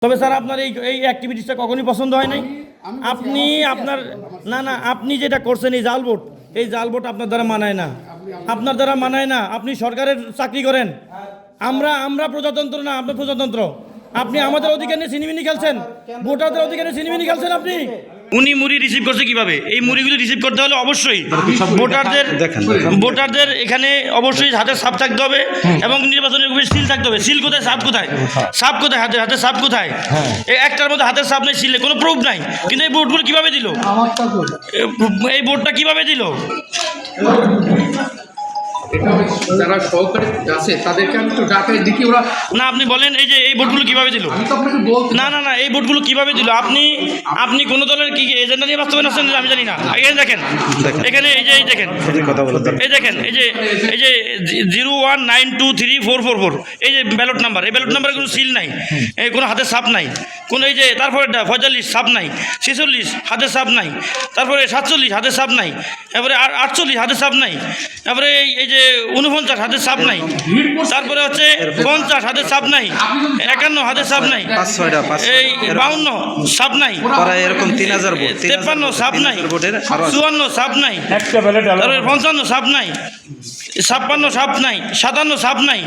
তবে স্যার আপনার এই অ্যাক্টিভিটিসটা কখনোই পছন্দ হয় নাই। আপনি আপনার না আপনি যেটা করছেন এই জাল ভোট, এই জাল ভোট আপনার দ্বারা মানায় না, আপনার দ্বারা মানায় না। আপনি সরকারের চাকরি করেন, আমরা প্রজাতন্ত্র না, আপনার প্রজাতন্ত্র। আপনি আমাদের অধিকার নিয়ে ছিনিমিনি খেলছেন, ভোটারদের অধিকার নিয়ে ছিনিমিনি খেলছেন আপনি। উনি মুড়ি রিসিভ করছে কিভাবে? এই মুড়িগুলো রিসিভ করতে হলে অবশ্যই ভোটারদের এখানে অবশ্যই হাতের ছাপ থাকতে হবে এবং নির্বাচনের সিল থাকতে হবে। সিল কোথায়, ছাপ কোথায়? ছাপ কোথায়? হাতের ছাপ কোথায়? এই একটার মধ্যে হাতের ছাপ নেই, সিলে কোনো প্রুফ নাই। কিন্তু এই ভোটগুলো কিভাবে দিল? এই ভোটটা কিভাবে দিল? যারা সহকারী আছে তাদেরকে আমি তো ডাকে দেখি ওরা না, আপনি বলেন এই যে এই ভোটগুলো কিভাবে দিল? আমি তো আপনাকে বলছি না এই ভোটগুলো কিভাবে দিল? আপনি কোন দলের কি এজেন্ডা নিয়ে বাস্তবায়ন আসছেন আমি জানি না। এখানে দেখেন, এখানে এই যে দেখেন, এই যে 01923444 এই যে ব্যালট নাম্বার, এই ব্যালট নাম্বারে কোনো সিল নাই, এই কোনো হাতের ছাপ নাই, কোনো এই যে তারপরে 45 ছাপ নাই, 46 হাতের ছাপ নাই, তারপরে 47 হাতের ছাপ নাই, এবারে 48 হাতের ছাপ নাই, তারপরে এই যে 49 হাতের ছাপ নাই, তারপরে হচ্ছে 50 হাতের ছাপ নাই, 51 হাতের ছাপ নাই, এই 52 ছাপ নাই, এরকম 3000 ভোট, 53 ছাপ নাই, 54 ছাপ নাই, তারপরে 55 ছাপ নাই, 56 ছাপ নাই, 57 ছাপ নাই।